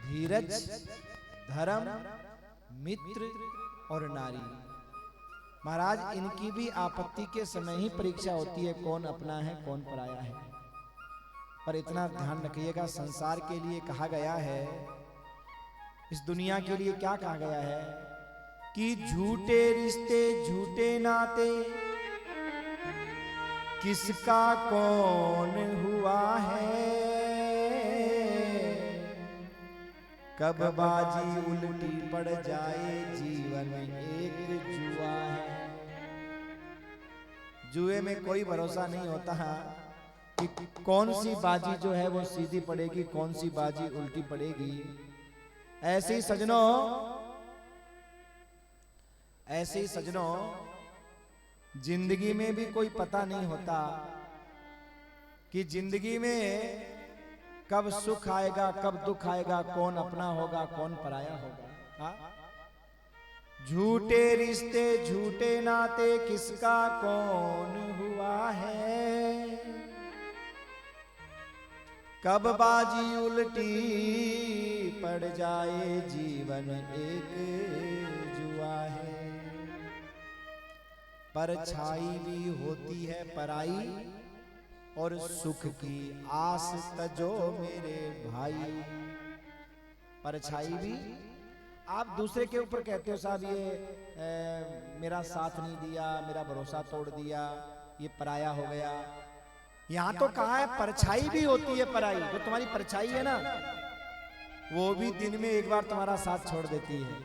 धीरज, धर्म, मित्र और नारी। महाराज इनकी भी आपत्ति के समय ही परीक्षा होती है, कौन अपना है कौन पराया है। पर इतना ध्यान रखिएगा, संसार के लिए कहा गया है, इस दुनिया के लिए क्या कहा गया है कि झूठे रिश्ते झूठे नाते किसका कौन हुआ है, कब बाजी उल्टी पड़ जाए जीवन एक जुआ है। जुए में कोई भरोसा नहीं होता कि कौन सी बाजी जो है वो सीधी पड़ेगी, कौन सी बाजी उल्टी पड़ेगी। ऐसे ही सजनों जिंदगी में भी कोई पता नहीं होता कि जिंदगी में कब सुख आएगा कब दुख आएगा, कौन अपना होगा कौन पराया होगा। हाँ? झूठे रिश्ते झूठे नाते किसका कौन हुआ है, कब बाजी उल्टी पड़ जाए जीवन एक जुआ है। परछाई भी होती है पराई और सुख की आस तजो मेरे भाई। परछाई भी, आप दूसरे के ऊपर कहते हो साहब ये मेरा साथ नहीं दिया, मेरा भरोसा तोड़ दिया, ये पराया हो गया। यहां तो कहा है परछाई भी होती है पराई। जो तुम्हारी परछाई है ना, वो भी दिन में एक बार तुम्हारा साथ छोड़ देती है।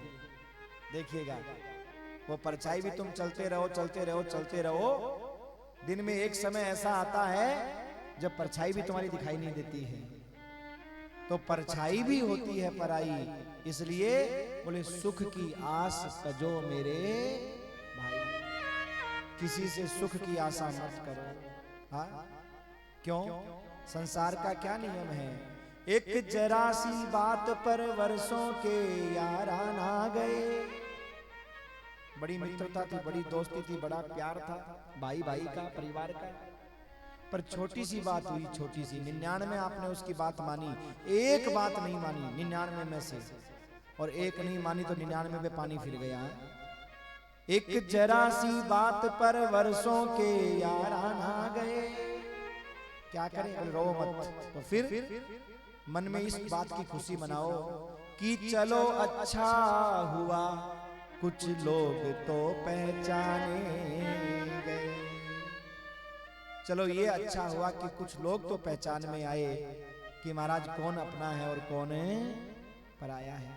देखिएगा, वो परछाई भी तुम चलते रहो चलते रहो चलते रहो, दिन में एक समय ऐसा आता है जब परछाई भी तुम्हारी दिखाई नहीं देती है। तो परछाई भी होती है पराई, इसलिए बोले सुख की आस तजो मेरे भाई। किसी से सुख की आशा मत करो। हाँ, क्यों? संसार का क्या नियम है, एक जरा सी बात पर वर्षों के यारान आ गए। बड़ी मित्रता थी, बड़ी दोस्ती थी, बड़ा प्यार था भाई भाई का, परिवार का, पर छोटी सी बात हुई, छोटी सी 99 आपने उसकी बात मानी, एक बात नहीं मानी 99 में से, और एक नहीं मानी तो 99 में पानी फिर गया। एक जरा सी बात पर वर्षों के यारान आ गए, क्या करें, रो मत। तो फिर मन में इस बात की खुशी मनाओ कि चलो अच्छा हुआ कुछ लोग तो पहचाने गए। चलो ये अच्छा हुआ कि कुछ लोग तो पहचान में आए कि महाराज कौन अपना है और कौन पराया है।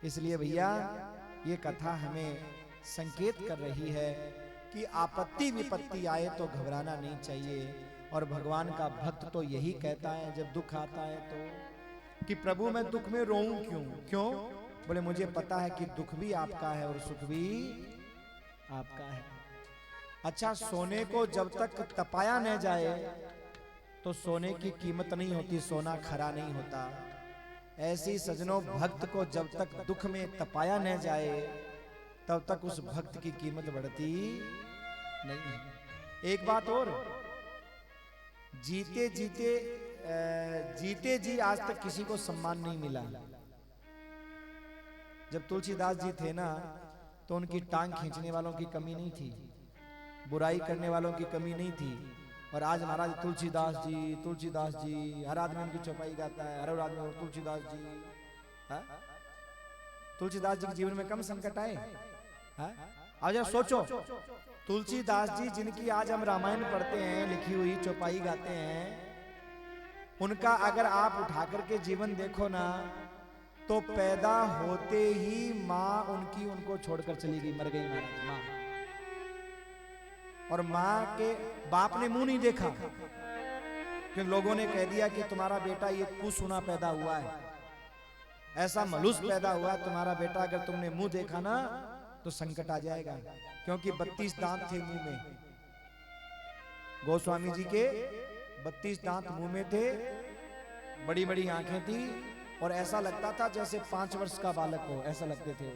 इसलिए भैया ये कथा हमें संकेत कर रही है कि आपत्ति विपत्ति आए तो घबराना नहीं चाहिए। और भगवान का भक्त तो यही कहता है जब दुख आता है तो कि प्रभु मैं दुख में रोऊं क्यों? क्यों? बोले मुझे पता है कि दुख भी आपका है और सुख भी आपका है। अच्छा, सोने को जब तक तपाया न जाए तो सोने की कीमत नहीं होती, सोना खरा नहीं होता। ऐसी सजनों भक्त को जब तक दुख में तपाया न जाए तब तक उस भक्त की कीमत बढ़ती नहीं है। एक बात और, जीते जी आज तक किसी को सम्मान नहीं मिला। जब तुलसीदास जी थे ना तो उनकी टांग खींचने वालों की कमी नहीं थी, बुराई करने वालों की कमी नहीं थी। और आज महाराज तुलसीदास जी हर आदमी उनकी चौपाई गाता है, हर आदमी तुलसीदास जी। हा? तुलसीदास जी के जीवन में कम संकट आए? आज आप सोचो, तुलसीदास जी जिनकी आज हम रामायण पढ़ते हैं, लिखी हुई चौपाई गाते हैं, उनका अगर आप उठा करके जीवन देखो ना तो पैदा होते ही माँ उनकी उनको छोड़कर चली गई, मर गई महाराज माँ। और माँ के बाप ने मुंह नहीं देखा, क्योंकि लोगों ने कह दिया कि तुम्हारा बेटा ये कुसुना पैदा हुआ है, ऐसा मलूस पैदा हुआ है तुम्हारा बेटा, अगर तुमने मुंह देखा ना तो संकट आ जाएगा। क्योंकि 32 दांत थे मुंह में, गोस्वामी जी के 32 दांत मुंह में थे, बड़ी बड़ी आंखें थी, और ऐसा लगता था जैसे 5 वर्ष का बालक हो, ऐसा लगते थे वो।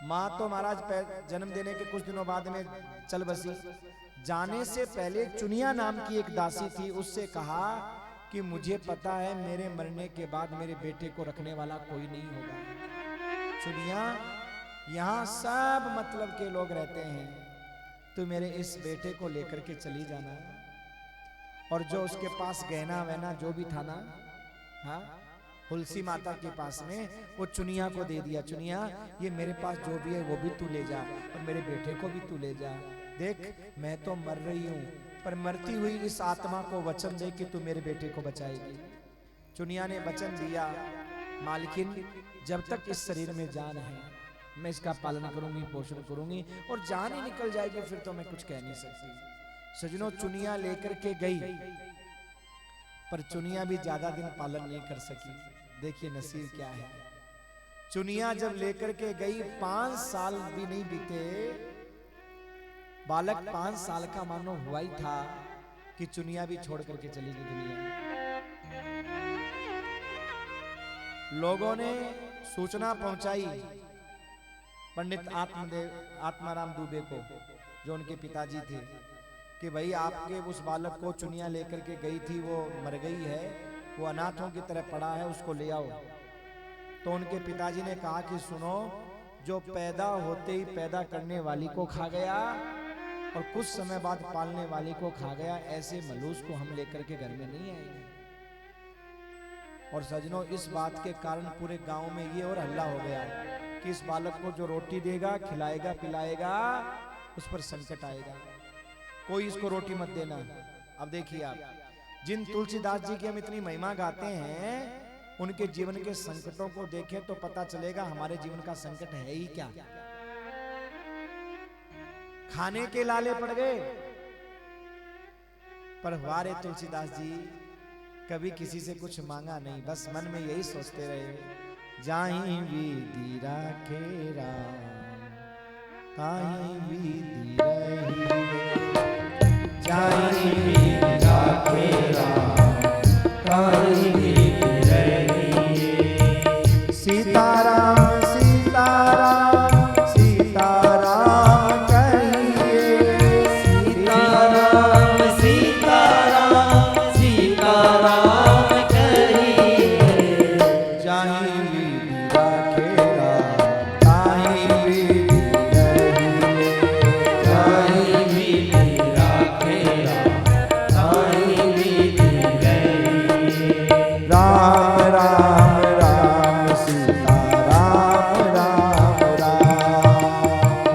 माँ तो महाराज जन्म देने के कुछ दिनों बाद में चल बसी। जाने से पहले चुनिया नाम की एक दासी थी, उससे कहा कि मुझे पता है मेरे मरने के बाद मेरे बेटे को रखने वाला कोई नहीं होगा। चुनिया, यहाँ सब मतलब के लोग रहते हैं, तू मेरे इस बेटे को लेकर के चली जाना, और जो उसके पास गहना वहना जो भी था ना, हाँ, तुलसी माता के पास में, वो चुनिया को दे दिया। चुनिया, ये मेरे पास जो भी है वो भी तू ले जा, और मेरे बेटे को भी तू ले जा। देख, मैं तो मर रही हूं, पर मरती हुई इस आत्मा को वचन दे कि तू मेरे बेटे को बचाएगी। चुनिया ने वचन दिया, मालकिन, जब तक इस शरीर में जान है मैं इसका पालन करूंगी, पोषण करूंगी, और जान ही निकल जाएगी फिर तो मैं कुछ कह नहीं सकती। सजनों, चुनिया लेकर के गई, पर चुनिया भी ज्यादा दिन पालन नहीं कर सकी। देखिए नसीब क्या है। चुनिया जब लेकर के गई, 5 साल भी नहीं बीते, बालक 5 साल का मानो हुआ ही था कि चुनिया भी छोड़ करके चली गई दुनिया। लोगों ने सूचना पहुंचाई पंडित आत्माराम दुबे को, जो उनके पिताजी थे, कि भाई आपके उस बालक को चुनिया लेकर के गई थी, वो मर गई है, वो अनाथों की तरह पड़ा है, उसको ले आओ। तो उनके पिताजी ने कहा कि सुनो, जो पैदा होते ही पैदा करने वाली को खा गया और कुछ समय बाद पालने वाली को खा गया, ऐसे मलूस को हम लेकर के घर में नहीं आएंगे। और सजनों, इस बात के कारण पूरे गांव में ये और हल्ला हो गया कि इस बालक को जो रोटी देगा, खिलाएगा, पिलाएगा, उस पर संकट आएगा, कोई इसको रोटी मत देना। अब देखिए आप, जिन तुलसीदास जी की हम इतनी महिमा गाते हैं, उनके जीवन के संकटों को देखें तो पता चलेगा हमारे जीवन का संकट है ही क्या। खाने के लाले पड़ गए, पर हमारे तुलसीदास जी कभी किसी से कुछ मांगा नहीं, बस मन में यही सोचते रहे, जाहि विधि राखे राम, ताहि विधि रही, जाहि विधि राखे राम, ताहि विधि रही। सीताराम सीताराम सीताराम कहिए, सीताराम सीताराम सीताराम कहिए, जाहि विधि राखे राम, ताहि विधि रहिए, जाहि विधि राखे राम, ताहि विधि रहिए। राम राम राम सीता राम राम राम,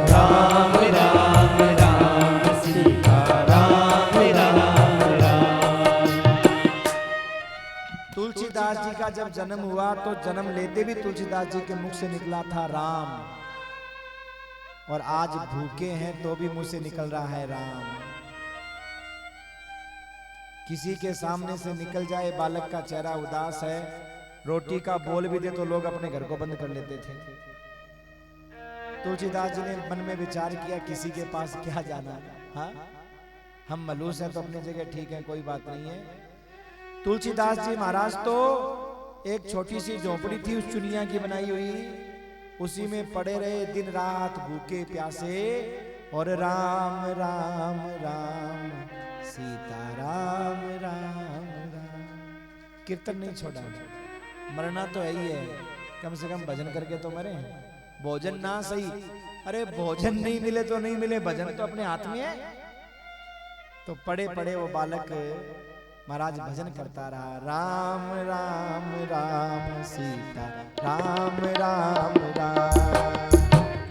राम राम राम सीता राम राम राम। तुलसीदास जी का जब जन्म हुआ तो जन्म लेते भी तुलसीदास जी के मुख से निकला था राम, और आज भूखे हैं तो भी मुंह से निकल रहा है राम। किसी के सामने से निकल जाए बालक का चेहरा उदास है, रोटी का बोल भी दे तो लोग अपने घर को बंद कर लेते थे। तुलसीदास जी ने मन में विचार किया, किसी के पास क्या जाना, हाँ, हम मलूस हैं तो अपनी जगह ठीक है, कोई बात नहीं है। तुलसीदास जी महाराज तो एक छोटी सी झोपड़ी थी उस चुनिया की बनाई हुई, उसी में पड़े रहे दिन रात भूखे प्यासे, और राम राम राम सीता राम राम राम, कीर्तन नहीं छोड़ा। मरना तो यही है, कम से कम भजन करके तो मरे। भोजन ना सही, अरे भोजन नहीं मिले तो नहीं मिले, भजन तो अपने हाथ में है। तो पड़े पड़े वो बालक महाराज भजन करता रहा, राम राम राम सीता राम राम राम,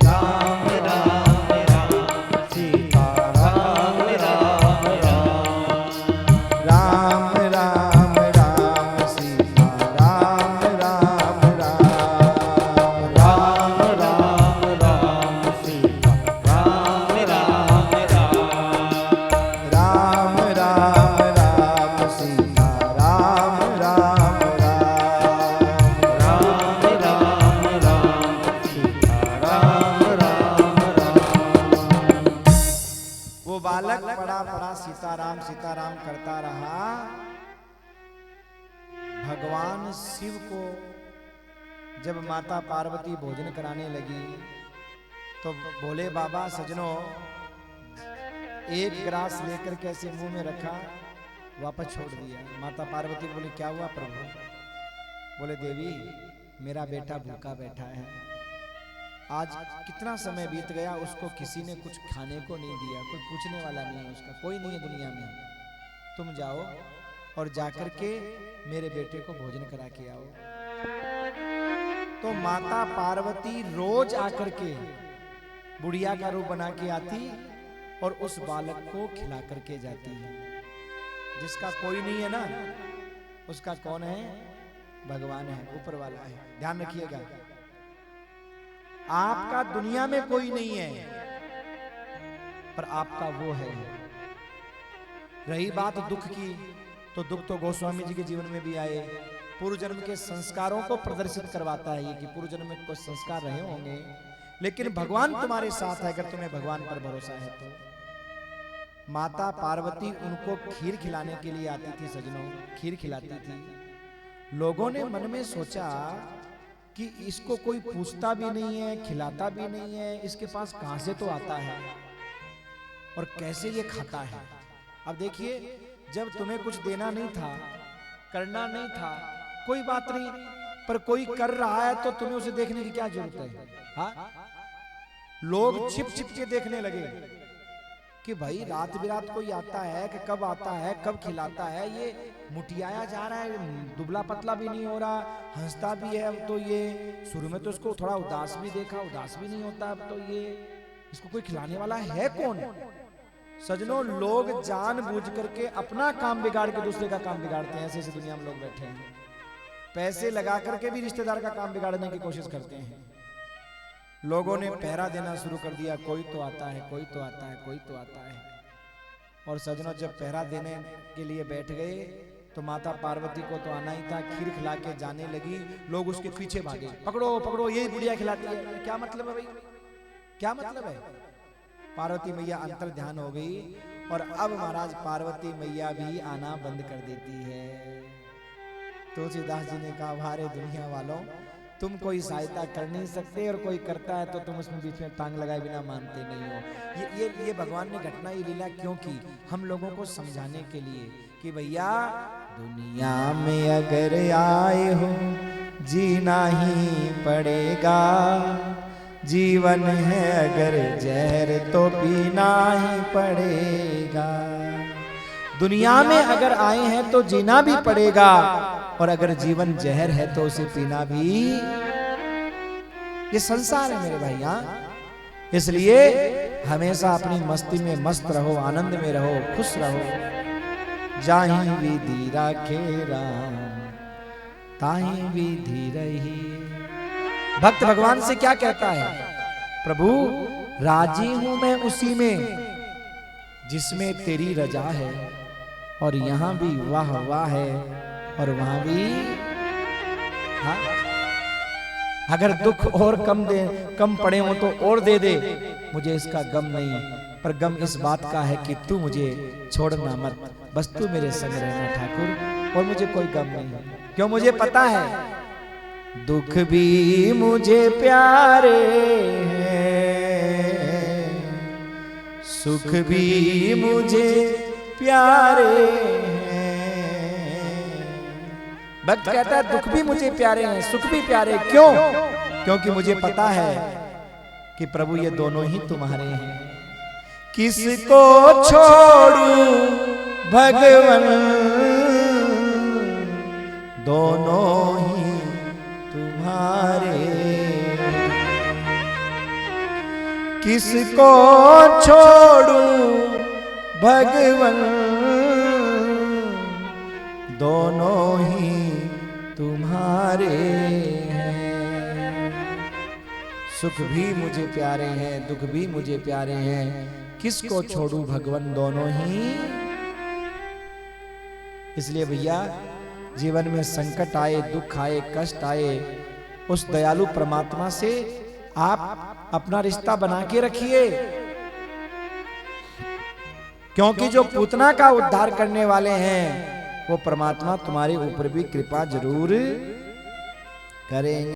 राम राम राम सीता राम राम राम, राम राम राम सीता राम राम राम, राम राम राम सीता राम राम राम, राम राम राम सीता राम राम राम, राम राम राम सीता राम राम राम। वो बालक बड़ा बड़ा सीताराम करता रहा। भगवान शिव को जब माता पार्वती भोजन कराने लगी तो बोले, बाबा सजनों, एक ग्रास लेकर कैसे मुंह में रखा, वापस छोड़ दिया। माता पार्वती बोले क्या हुआ प्रभु? बोले देवी मेरा बेटा भूखा बैठा है, आज कितना समय बीत गया, उसको किसी ने कुछ खाने को नहीं दिया, कोई पूछने वाला नहीं है, उसका कोई नहीं है दुनिया में, तुम जाओ और जाकर के मेरे बेटे को भोजन करा के आओ। तो माता पार्वती रोज आकर के बुढ़िया का रूप बना के आती और उस बालक को खिला करके जाती है। जिसका कोई नहीं है ना, उसका कौन है? भगवान है, ऊपर वाला है। ध्यान रखिएगा, आपका दुनिया में कोई नहीं है पर आपका वो है। रही बात दुख की, तो दुख तो गोस्वामी जी के जीवन में भी आए। पूर्व जन्म के संस्कारों को प्रदर्शित करवाता है ये कि पूर्व जन्म में कुछ संस्कार रहे होंगे, लेकिन भगवान तुम्हारे साथ है अगर तुम्हें भगवान पर भरोसा है तो। माता पार्वती उनको खीर खिलाने के लिए आती थी सजनों, खीर खिलाती थी। लोगों ने मन में सोचा कि इसको कोई पूछता भी नहीं है, खिलाता भी नहीं है, इसके पास कहां से तो आता है और कैसे ये खाता है। अब देखिए, जब तुम्हें कुछ देना नहीं था, करना नहीं था, कोई बात नहीं, पर कोई कर रहा है तो तुम्हें उसे देखने की क्या जरूरत है? हाँ, लोग छिप छिप के देखने लगे कि भाई रात बिरात कोई आता है कि कब आता है, कब खिलाता है, ये मुटियाया जा रहा है, दुबला पतला भी नहीं हो रहा, हंसता भी है। अब तो ये शुरू में तो इसको थोड़ा उदास भी देखा, उदास भी नहीं होता, अब तो ये इसको कोई खिलाने वाला है कौन? सजनों, लोग जानबूझ करके अपना काम बिगाड़ के दूसरे का काम बिगाड़ते हैं। ऐसे ऐसे दुनिया में लोग बैठे हैं, पैसे लगा करके भी रिश्तेदार का काम बिगाड़ने की कोशिश करते हैं। लोगों ने पहरा देना शुरू कर दिया, कोई तो आता है, कोई तो आता है, कोई तो आता है। और सजनों, जब पहरा देने के लिए बैठ गए तो माता पार्वती को तो आना ही था, खीर खिला के जाने लगी, लोग उसके पीछे भागे, पकड़ो पकड़ो, यही बुढ़िया खिलाती है। क्या मतलब है भाई, क्या मतलब है? पार्वती मैया अंतर ध्यान हो गई और अब महाराज पार्वती मैया भी आना बंद कर देती है। तुलसीदास जी ने कहा, भारे दुनिया वालों, तुम कोई सहायता कर नहीं सकते और कोई करता है तो तुम उसमें बीच में टांग लगाए बिना मानते नहीं हो। ये भगवान ने घटना, ये लीला क्यों की? हम लोगों को समझाने के लिए कि भैया दुनिया में अगर आए हो जीना ही पड़ेगा, जीवन है अगर जहर तो पीना ही पड़ेगा। दुनिया में अगर आए हैं तो जीना भी पड़ेगा और अगर जीवन जहर है तो उसे पीना भी। ये संसार है मेरे भाई। हाँ, इसलिए हमेशा अपनी मस्ती में मस्त रहो, आनंद में रहो, खुश रहो। जाहि विधि राखे राम, ताहि विधि रही। भक्त भगवान से क्या कहता है? प्रभु राजी हूं मैं उसी में जिसमें तेरी रजा है, और यहां भी वाह वाह है और वहां भी। हाँ, अगर दुख और कम पड़े हो तो और दे दे, मुझे इसका गम नहीं, पर गम इस बात का है कि तू मुझे छोड़ना मत, बस तू मेरे संग रहना ठाकुर, और मुझे कोई गम नहीं। क्यों? मुझे पता है दुख भी मुझे प्यारे हैं, सुख भी मुझे प्यारे हैं। भक्त कहता है दुख भी मुझे प्यारे हैं, सुख भी प्यारे। क्यों? क्योंकि मुझे पता है कि प्रभु ये दोनों ही तुम्हारे हैं। किसको छोड़ूं भगवन, दोनों ही तुम्हारे। किसको छोड़ूं भगवन, दोनों ही तुम्हारे हैं। सुख भी मुझे प्यारे हैं, दुख भी मुझे प्यारे हैं, किसको छोड़ूं भगवन, दोनों ही। इसलिए भैया जीवन में संकट आए, दुख आए, कष्ट आए, उस दयालु परमात्मा से आप अपना रिश्ता बना के रखिए, क्योंकि जो पूतना का उद्धार करने वाले हैं वो परमात्मा तुम्हारे ऊपर भी कृपा जरूर करेंगे।